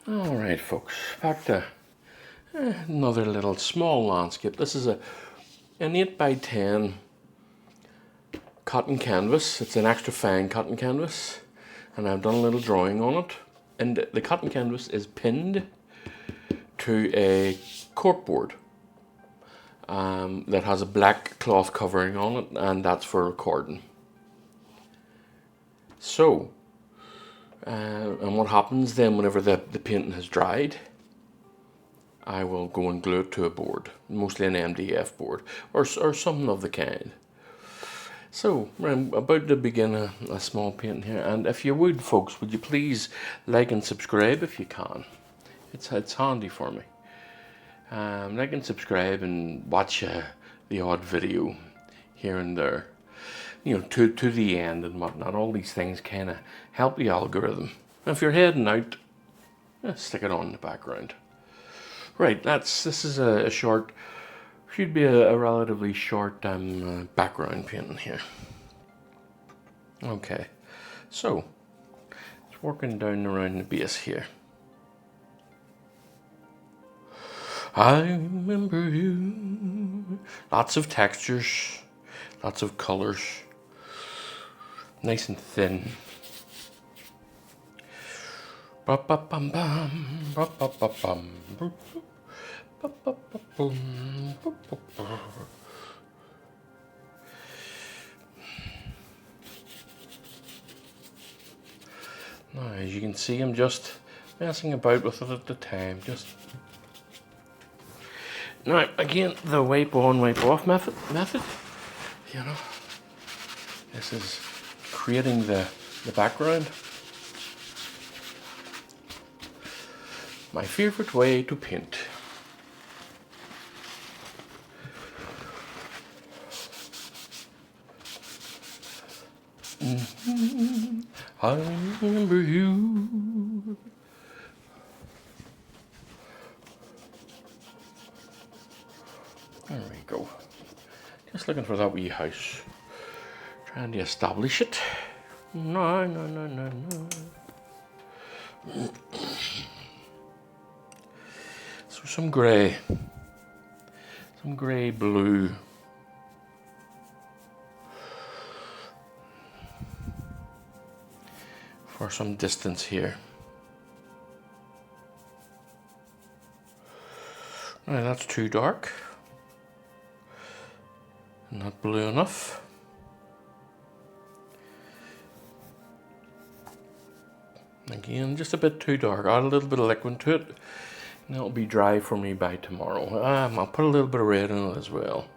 All right, folks, back to another little small landscape. This is an 8 by 10 cotton canvas. It's an extra fine cotton canvas, and I've done a little drawing on it. And the cotton canvas is pinned to a corkboard that has a black cloth covering on it, and that's for recording. So, and what happens then whenever the painting has dried, I will go and glue it to a board, mostly an MDF board or something of the kind. So I'm about to begin a small painting here, and if you would, folks, would you please like and subscribe if you can? It's handy for me. Like and subscribe and watch the odd video here and there, you know, to the end and whatnot. All these things kind of help the algorithm. And if you're heading out, stick it on in the background. Right, this is a short, should be a relatively short background painting here. Okay, so it's working down around the base here. I remember you. Lots of textures, lots of colors, nice and thin. Now, as you can see, I'm just messing about with it at the time. Now, again, the wipe on, wipe off method, you know, this is creating the background. My favorite way to paint. I remember you. There we go. Just looking for that wee house. Trying to establish it. No. So some grey blue. For some distance here. Now that's too dark. Not blue enough. Again, just a bit too dark. Add a little bit of liquid to it, and it'll be dry for me by tomorrow. I'll put a little bit of red in it as well.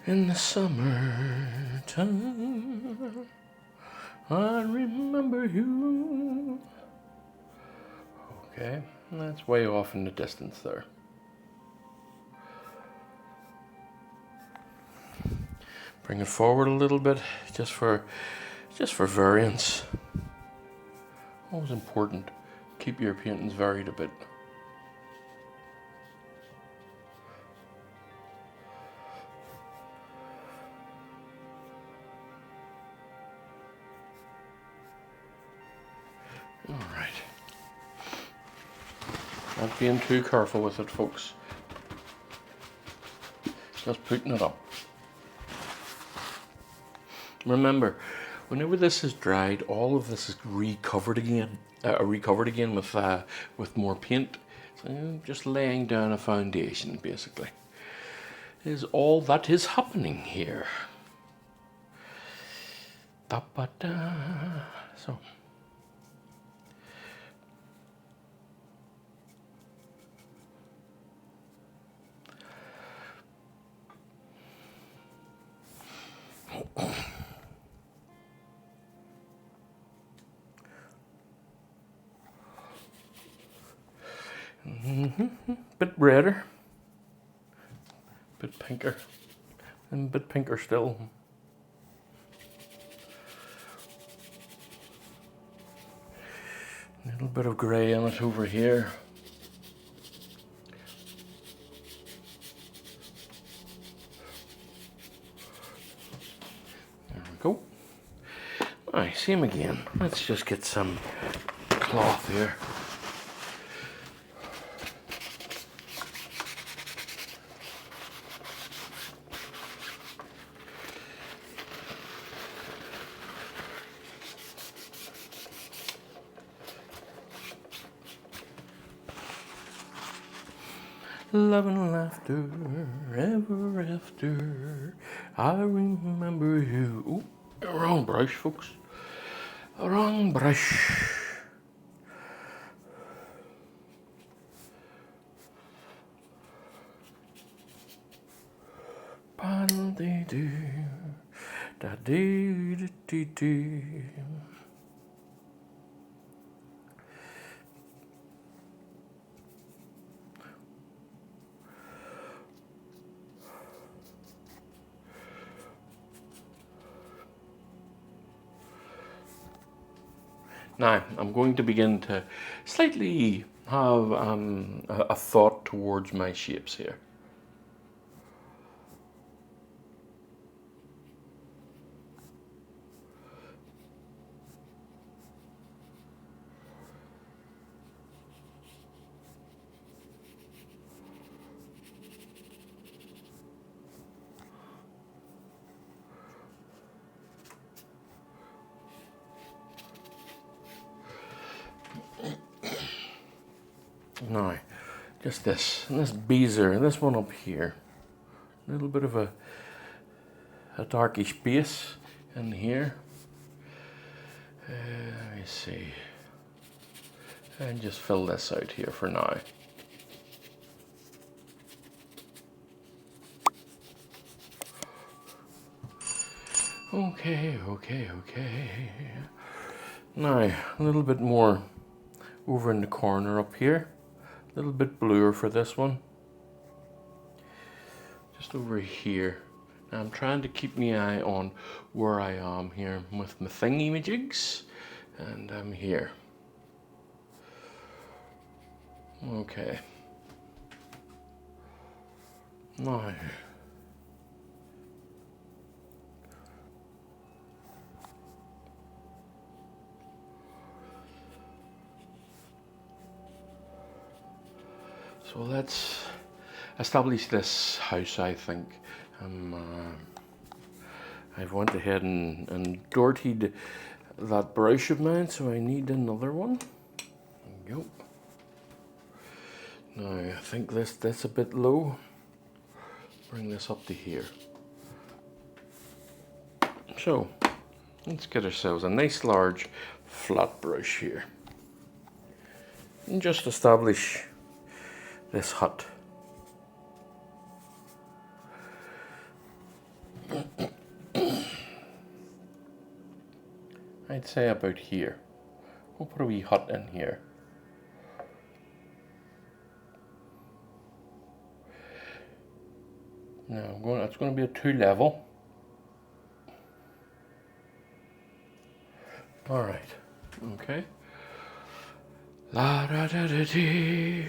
In the summertime, I remember you. Okay, that's way off in the distance there. Bring it forward a little bit, just for variance. Always important. Keep your paintings varied a bit. All right. Not being too careful with it, folks. Just putting it up. Remember, whenever this is dried, all of this is recovered again with more paint. So just laying down a foundation, basically, is all that is happening here. So. Bit redder, bit pinker, and a bit pinker still. A little bit of grey in it over here. There we go. Aye, same again. Let's just get some cloth here. Love and laughter ever after. I remember you. Ooh, wrong brush, folks. Wrong brush. Paddle dee doo, da dee dee dee dee. Now, I'm going to begin to slightly have a thought towards my shapes here. Now, just this, and this beezer, and this one up here. A little bit of a darkish base in here. Let me see. And just fill this out here for now. Okay. Now, a little bit more over in the corner up here. A little bit bluer for this one. Just over here. Now I'm trying to keep my eye on where I am here with my thingy-majigs. And I'm here. Okay. Now. So let's establish this house, I think. I've went ahead and dirtied that brush of mine, so I need another one. There we go. Now, I think that's a bit low. Bring this up to here. So, let's get ourselves a nice large flat brush here. And just establish this hut. I'd say about here. We'll put a wee hut in here. Now it's going to be a 2-level. All right. Okay. La da da da dee.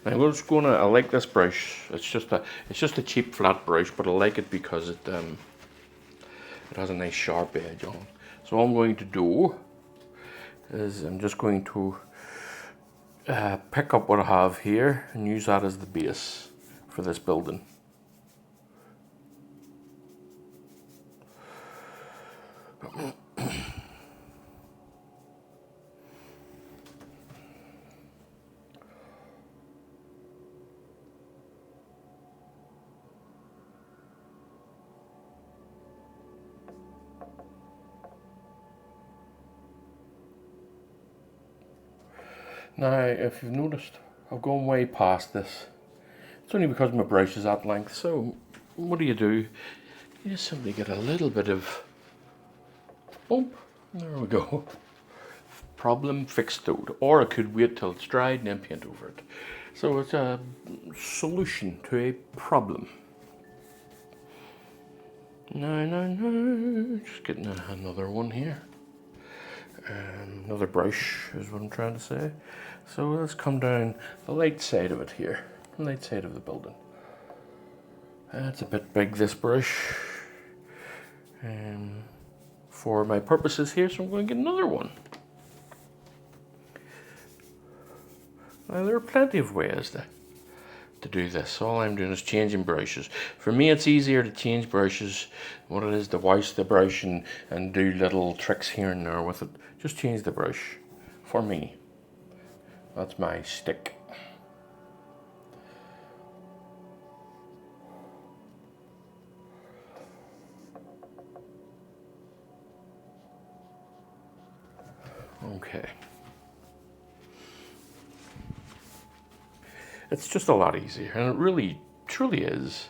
Now we're just gonna. I like this brush. It's just a cheap flat brush, but I like it because it has a nice sharp edge on. So all I'm going to do is I'm just going to pick up what I have here and use that as the base for this building. Now, if you've noticed, I've gone way past this. It's only because my brush is at length. So, what do? You just simply get a little bit of, oh, there we go. Problem fixed out. Or I could wait till it's dried and then paint over it. So it's a solution to a problem. No. Just getting another one here. Another brush is what I'm trying to say. So let's come down the light side of it here. The light side of the building. That's a bit big, this brush. for my purposes here, so I'm going to get another one. Now, there are plenty of ways to do this. All I'm doing is changing brushes. For me, it's easier to change brushes than what it is to wash the brush and do little tricks here and there with it. Just change the brush. For me. That's my stick. Okay. It's just a lot easier, and it really, truly is.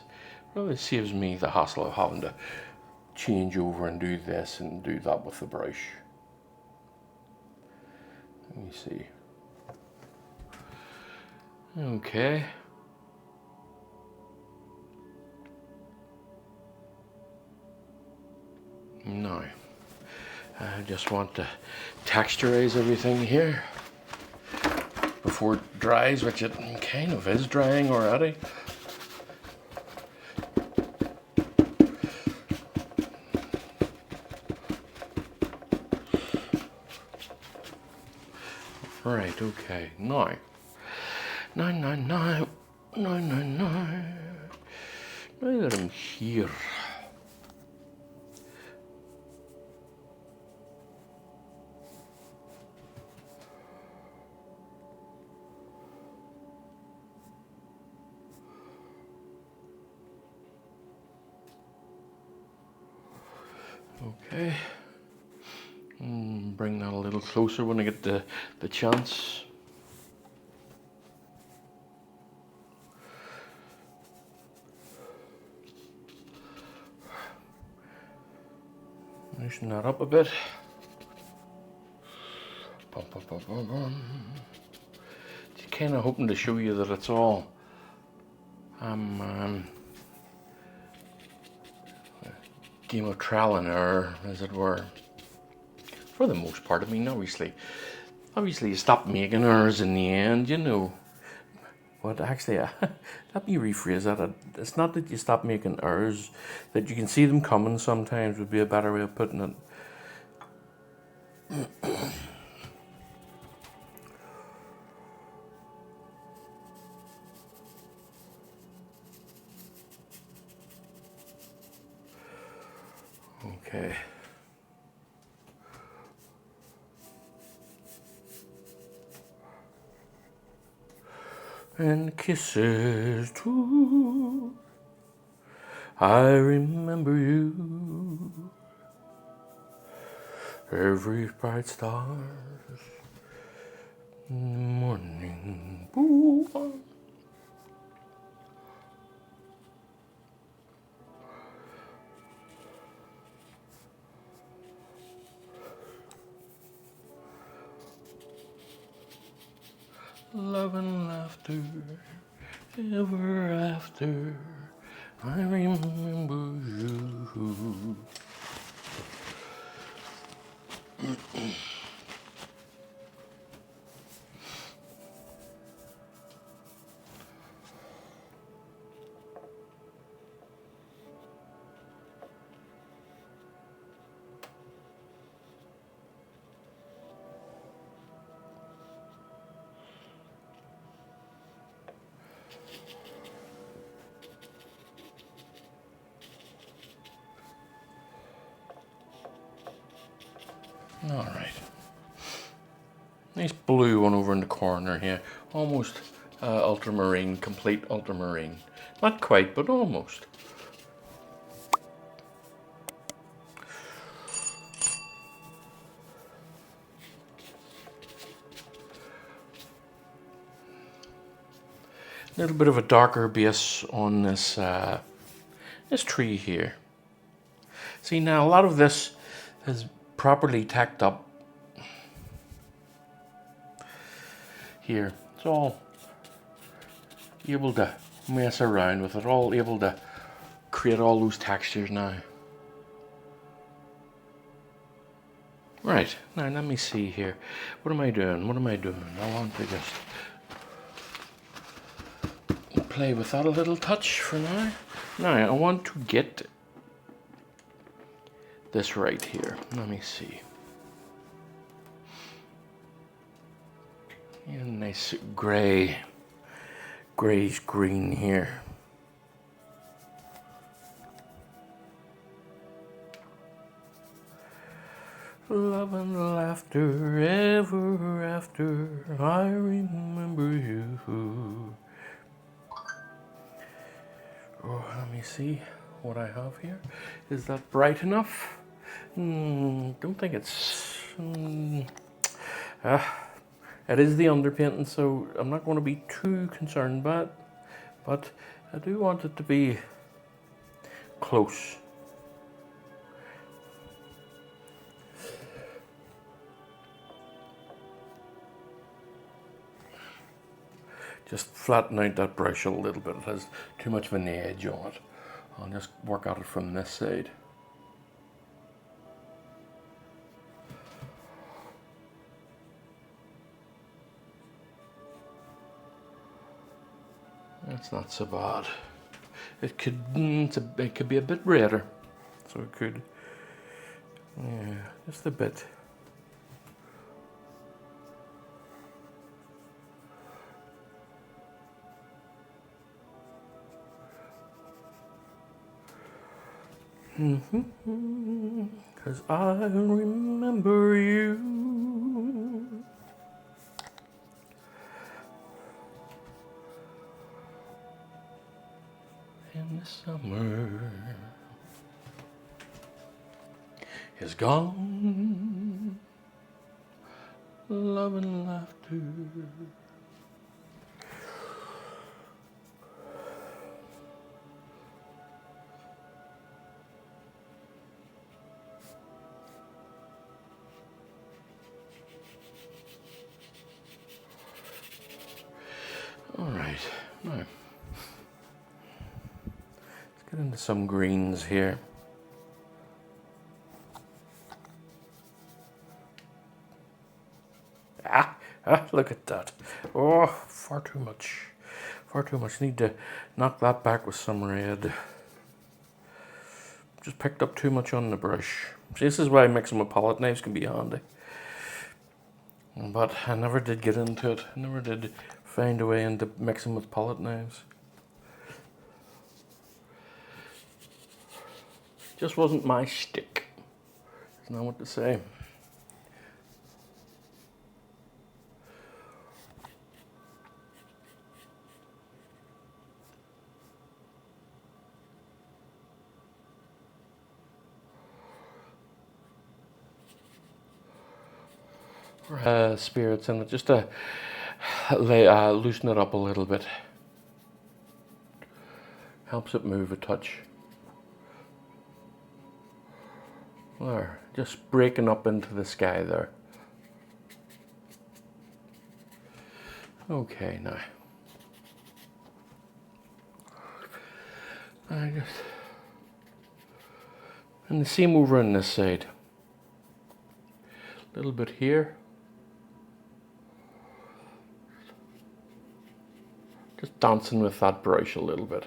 It really saves me the hassle of having to change over and do this and do that with the brush. Let me see. Okay. Now, I just want to texturize everything here before it dries, which it kind of is drying already. Right, okay, now that I'm here. Okay, bring that a little closer when I get the chance. Loosen that up a bit. Just kind of hoping to show you that it's all game of trial and error, as it were. For the most part, I mean, obviously you stop making errors in the end, you know. But actually, let me rephrase that. It's not that you stop making errors, that you can see them coming sometimes would be a better way of putting it. Okay. And kisses too. I remember you. Every bright stars in the morning. Ooh. Love and laughter ever after. I remember you. All right. Nice blue one over in the corner here. Almost ultramarine, complete ultramarine. Not quite, but almost. A little bit of a darker base on this this tree here. See, now a lot of this is properly tacked up here. It's all able to mess around with it, all able to create all those textures now. Right, now let me see here. What am I doing? I want to just play with that a little touch for now. Now I want to get this right here. Let me see. Yeah, nice grayish green here. Love and laughter ever after, I remember you. Oh, let me see what I have here. Is that bright enough? Don't think it's... it is the underpainting, so I'm not going to be too concerned by it, but I do want it to be close. Just flatten out that brush a little bit. It has too much of an edge on it. I'll just work at it from this side. That's not so bad. It could be a bit redder, so it could. Yeah, just a bit. Cause I remember you. In the summer is gone. Love and laughter. All right, now let's get into some greens here. Look at that. Oh, far too much. Far too much. Need to knock that back with some red. Just picked up too much on the brush. See, this is why mixing with palette knives can be handy. But I never did get into it. I never did find a way into mixing with palette knives. Just wasn't my shtick. There's not what to say. Spirits in it, just to loosen it up a little bit. Helps it move a touch. There, just breaking up into the sky there. Okay, now. And the same over on this side. A little bit here. Just dancing with that brush a little bit.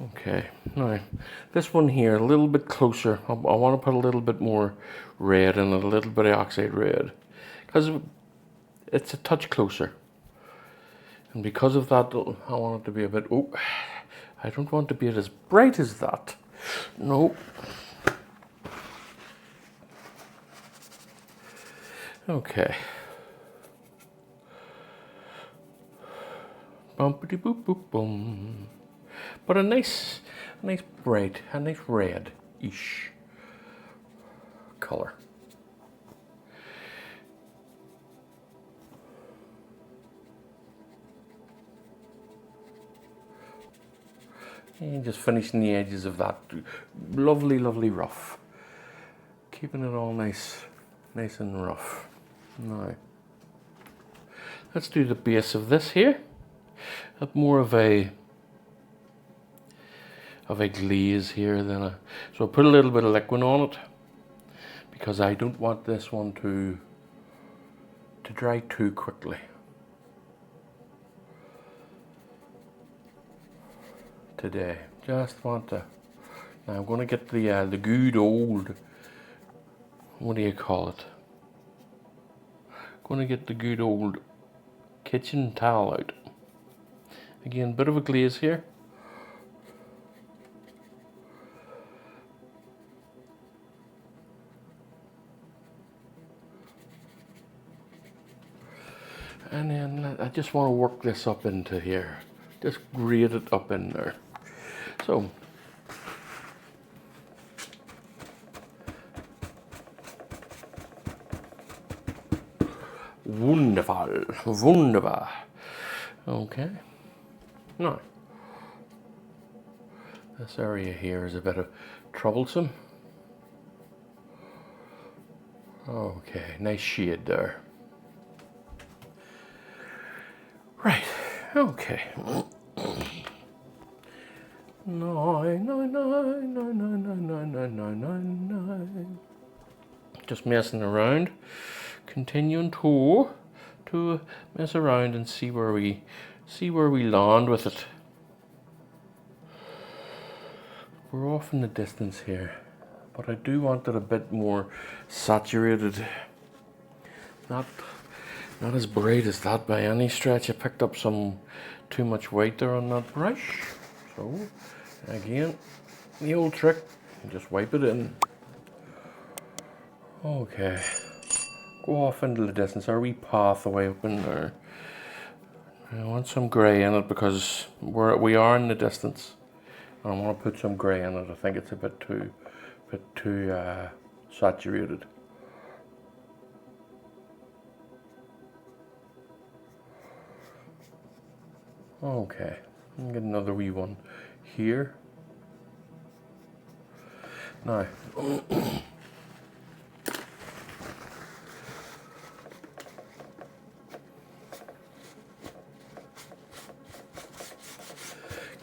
Okay, now this one here, a little bit closer. I want to put a little bit more red and a little bit of oxide red, because it's a touch closer. And because of that, I want it to be a bit, oh, I don't want to be as bright as that. No. Okay. Bumpity boop boop boom. But a nice bright, a nice red-ish color. And just finishing the edges of that lovely, lovely rough. Keeping it all nice and rough. Now, let's do the base of this here. More of a glaze here than a. So I'll put a little bit of liquid on it because I don't want this one to dry too quickly. Today, Just want to. Now I'm going to get the good old. What do you call it? Going to get the good old kitchen towel out. Again, bit of a glaze here. And then I just want to work this up into here. Just grate it up in there. So, wunderbar, wunderbar. Okay. Now, this area here is a bit of troublesome. Okay, nice shade there. Right, okay. Nine. Just messing around, continuing to mess around and see where we land with it. We're off in the distance here, but I do want it a bit more saturated. Not as bright as that by any stretch. I picked up some too much white there on that brush. So, again, the old trick, just wipe it in. Okay, go off into the distance, our wee pathway up in there. I want some grey in it because we are in the distance. And I want to put some grey in it. I think it's a bit too saturated. Okay, I'll get another wee one here. Now,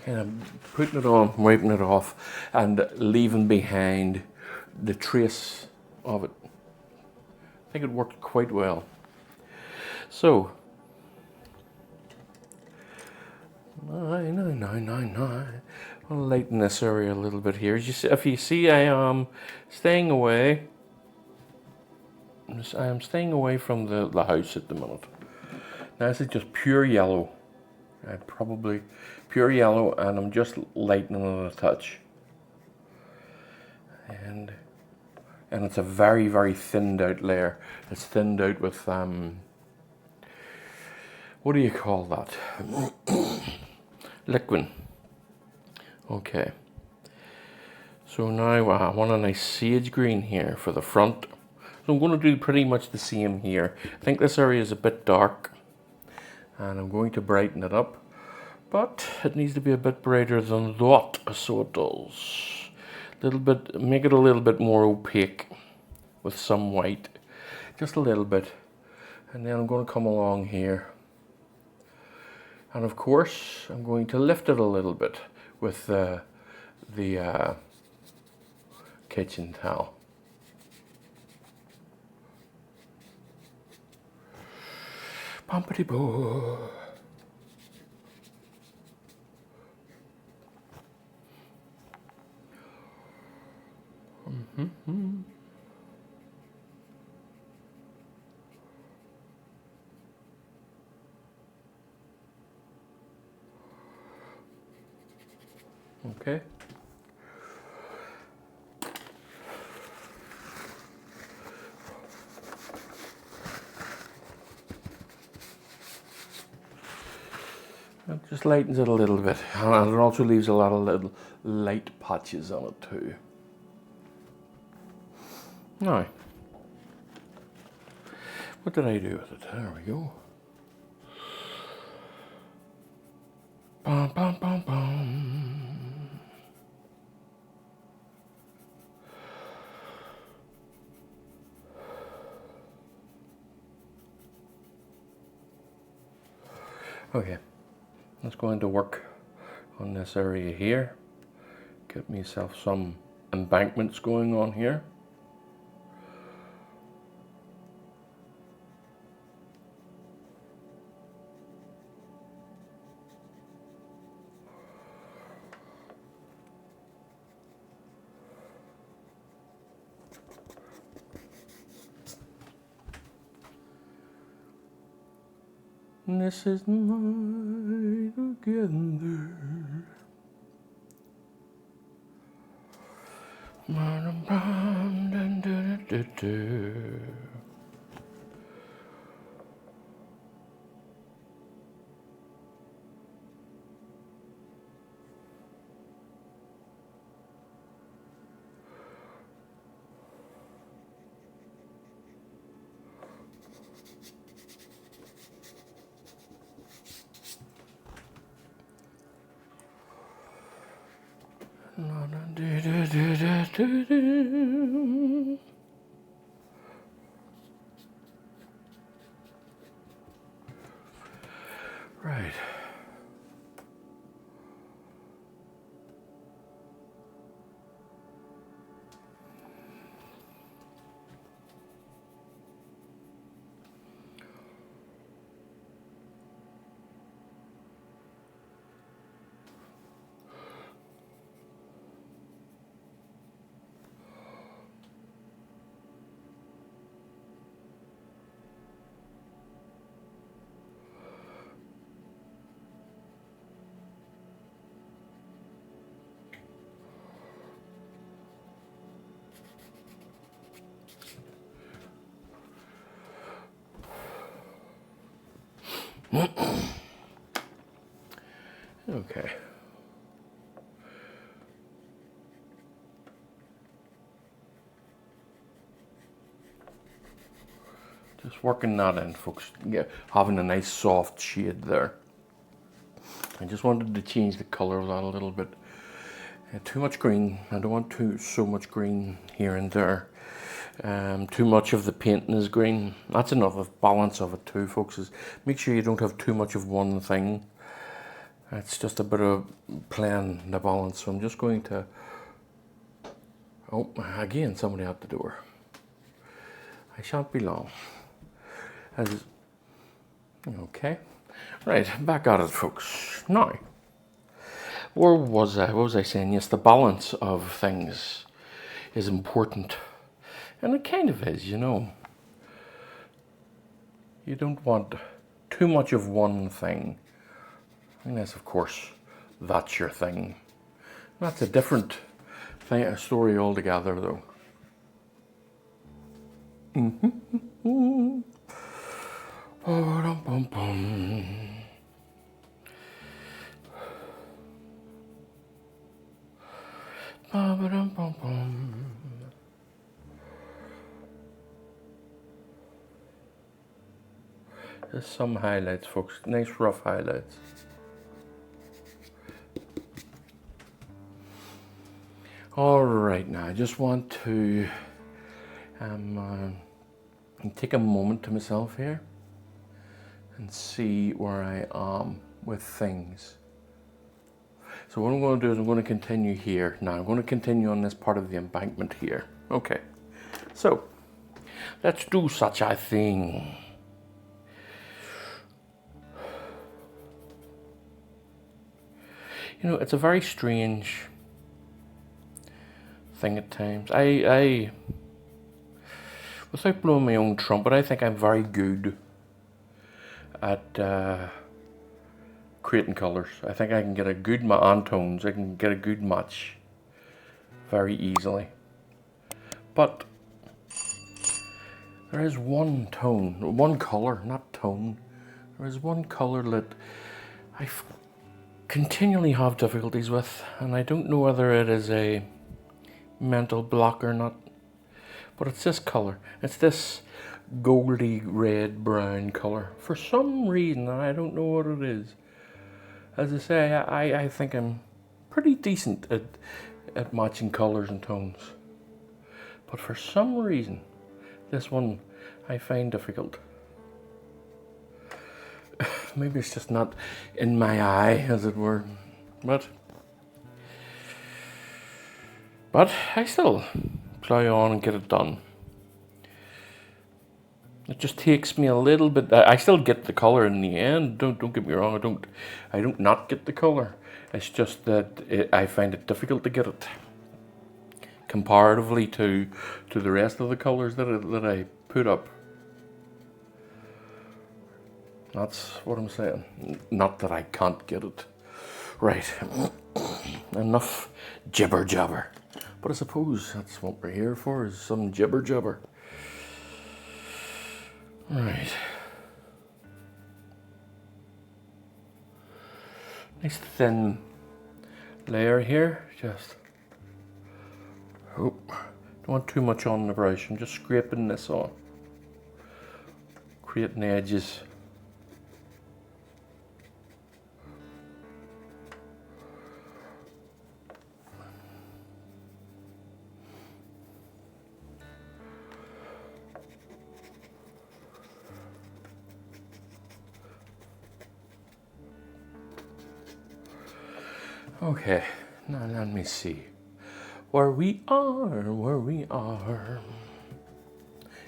kind of putting it on, wiping it off, and leaving behind the trace of it. I think it worked quite well. So, I'll lighten this area a little bit here. If you see, I am staying away. I am staying away from the house at the minute. Now this is just pure yellow. Probably pure yellow, and I'm just lightening it a touch. And it's a very, very thinned out layer. It's thinned out with what do you call that? Liquid. Okay. So now I want a nice sage green here for the front. So I'm going to do pretty much the same here. I think this area is a bit dark, and I'm going to brighten it up, but it needs to be a bit brighter than that, so it does. Make it a little bit more opaque with some white, just a little bit, and then I'm going to come along here, and of course I'm going to lift it a little bit with the kitchen towel. Bumpity boo. Okay. It just lightens it a little bit, and it also leaves a lot of little light patches on it too. Now, what did I do with it? There we go. Bum, bum, bum, bum. Okay, let's go into work on this area here. Get myself some embankments going on here. This is my together. Right. Okay. Just working that in, folks. Yeah, having a nice soft shade there. I just wanted to change the color of that a little bit. Too much green. I don't want so much green here and there. Too much of the painting is green. That's another balance of it too, folks. Is make sure you don't have too much of one thing. It's just a bit of playing the balance. So I'm just going to. Oh, again, somebody at the door. I shan't be long. Okay, right, back at it, folks. Now, where was I? What was I saying? Yes, the balance of things is important. And it kind of is, you know. You don't want too much of one thing. Unless, of course, that's your thing. That's a different thing, a story altogether, though. Just some highlights, folks. Nice rough highlights. All right, now I just want to take a moment to myself here and see where I am with things. So what I'm going to do is I'm going to continue here. Now I'm going to continue on this part of the embankment here. Okay, so let's do such a thing. You know, it's a very strange thing at times. I without blowing my own trumpet, I think I'm very good at creating colours. I think I can get a good and tones. I can get a good match very easily. But there is one tone, one colour, not tone. There is one colour that I continually have difficulties with, and I don't know whether it is a mental block or not. But it's this colour. It's this goldy red brown colour. For some reason, I don't know what it is. As I say, I think I'm pretty decent at matching colours and tones. But for some reason, this one I find difficult. Maybe it's just not in my eye, as it were. But I still plow on and get it done. It just takes me a little bit. I still get the color in the end. Don't get me wrong. I don't not get the color. It's just that I find it difficult to get it comparatively to the rest of the colors that I put up. That's what I'm saying. Not that I can't get it. Right. Enough jibber jabber. But I suppose that's what we're here for, is some jibber jabber. Right. Nice thin layer here. Just, oh, don't want too much on the brush. I'm just scraping this on, creating edges. Okay, now let me see where we are.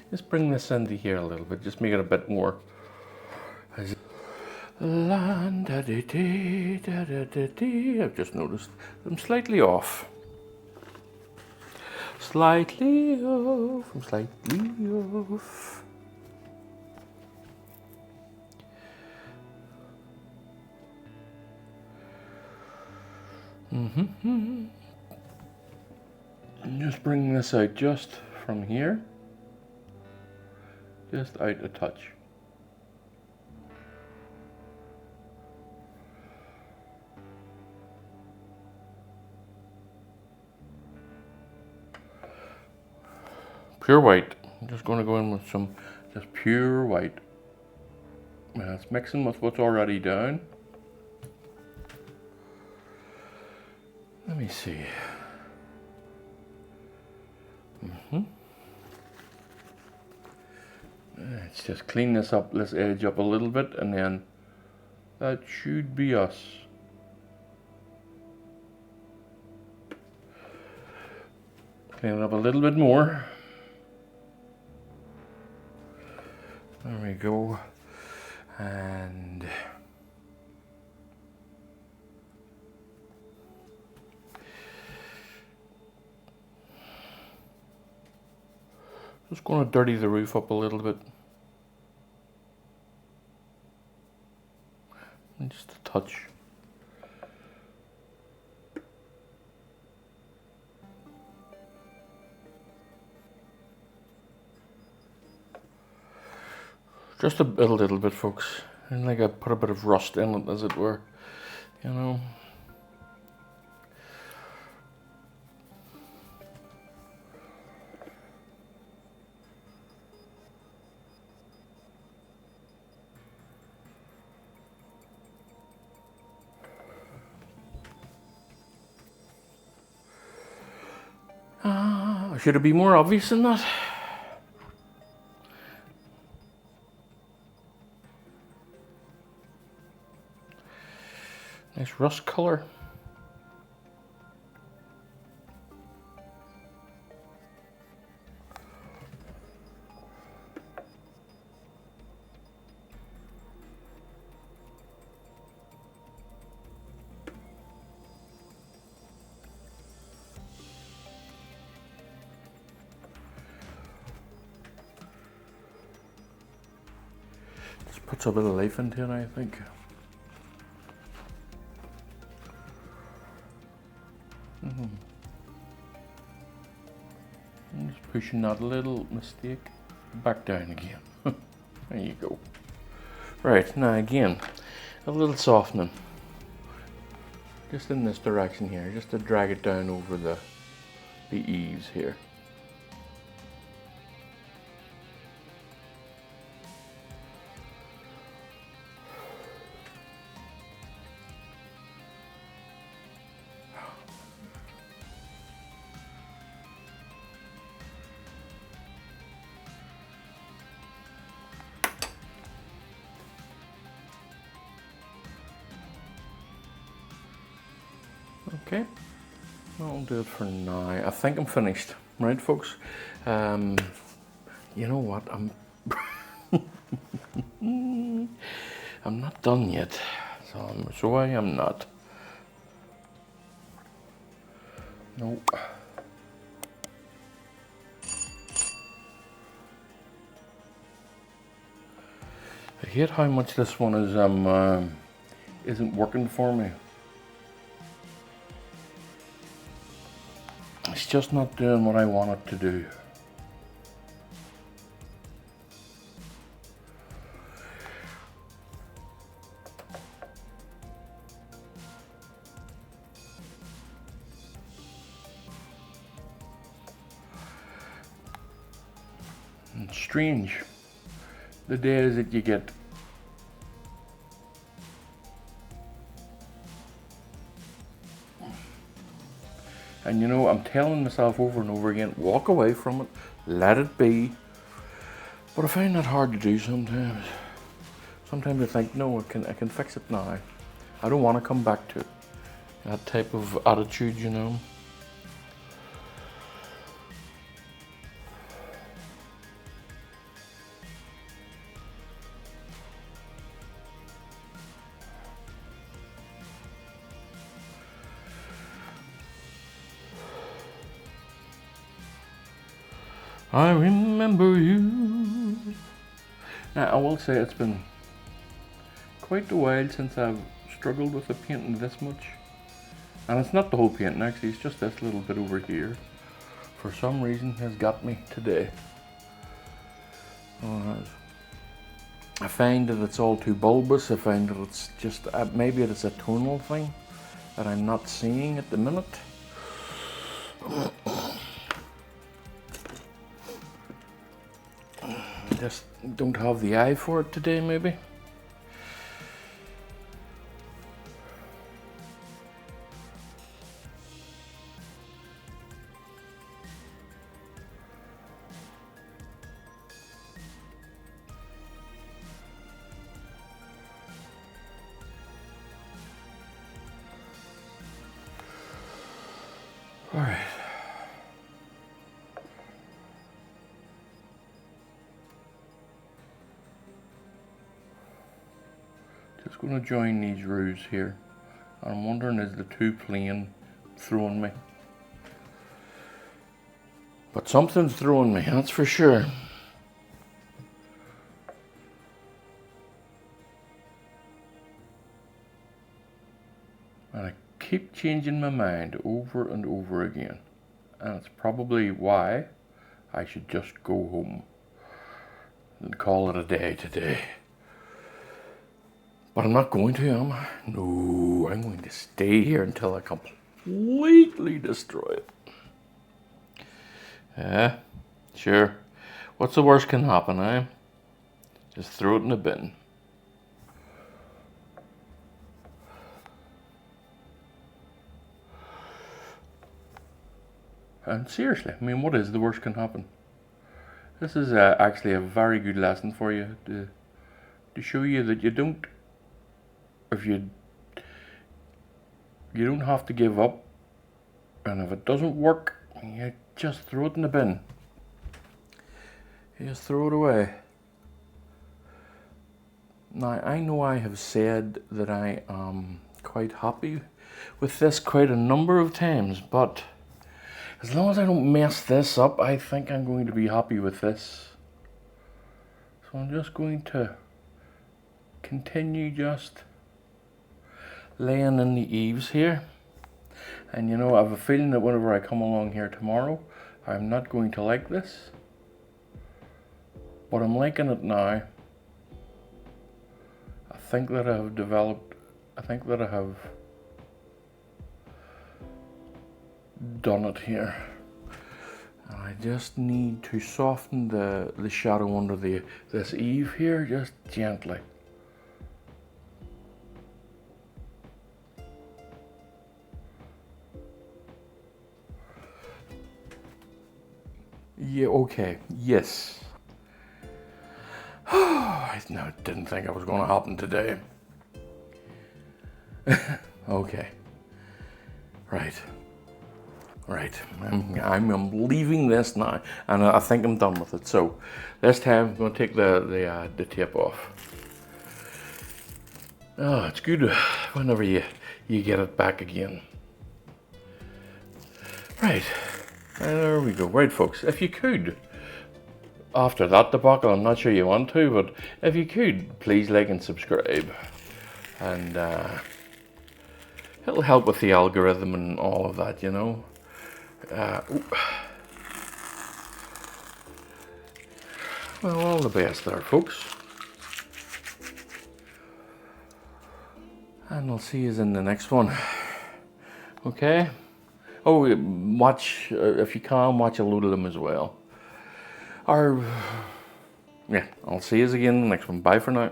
Let's bring this into here a little bit, just make it a bit more. I've just noticed I'm slightly off. Slightly off, I'm slightly off. And just bring this out just from here, just out a touch. Pure white. I'm just going to go in with some just pure white. And it's mixing with what's already down. Let me see. Let's just clean this up, this edge up a little bit, and then that should be us. Clean it up a little bit more. There we go. And just going to dirty the roof up a little bit. And just a touch. Just a little bit, folks. And like I put a bit of rust in it, as it were. You know. Should it be more obvious than that? Nice rust color. Puts a bit of life into it, I think. I'm just pushing that little mistake back down again. There you go. Right, now again, a little softening. Just in this direction here, just to drag it down over the eaves here. Okay, that'll do it for now. I think I'm finished, right, folks? You know what? I'm not done yet, so I am not. Nope. hate how much this one is isn't working for me. It's just not doing what I want it to do. It's strange. The days that you get and you know, I'm telling myself over and over again, walk away from it, let it be. But I find that hard to do sometimes. Sometimes I think, no, I can fix it now. I don't want to come back to it. That type of attitude, you know. I remember you. Now, I will say it's been quite a while since I've struggled with the painting this much. And it's not the whole painting actually, it's just this little bit over here. For some reason has got me today. I find that it's all too bulbous. I find that it's just, maybe it's a tonal thing that I'm not seeing at the minute. Just don't have the eye for it today, maybe. All right. Just going to join these rows here. I'm wondering, is the two plane throwing me? But something's throwing me, that's for sure. And I keep changing my mind over and over again. And it's probably why I should just go home and call it a day today. But I'm not going to, am I? No, I'm going to stay here until I completely destroy it. Yeah, sure. What's the worst can happen, eh? Just throw it in the bin. And seriously, I mean, what is the worst can happen? This is actually a very good lesson for you to show you that you don't, if you don't have to give up, and if it doesn't work, you just throw it in the bin. You just throw it away. Now, I know I have said that I am quite happy with this quite a number of times, but as long as I don't mess this up, I think I'm going to be happy with this. So I'm just going to continue just laying in the eaves here. And you know, I have a feeling that whenever I come along here tomorrow, I'm not going to like this. But I'm liking it now. I think that I have developed, I think that I have done it here. And I just need to soften the shadow under this eave here, just gently. Yeah, okay, yes. I didn't think it was going to happen today. Okay. Right. I'm leaving this now, and I think I'm done with it. So this time I'm going to take the tape off. Oh, it's good whenever you get it back again. Right. There we go. Right, folks. If you could, after that debacle, I'm not sure you want to, but if you could, please like and subscribe. And it'll help with the algorithm and all of that, you know. Well, all the best there, folks. And I'll see you in the next one. Okay? Oh, watch, if you can, watch a load of them as well. Or, yeah, I'll see you again in the next one. Bye for now.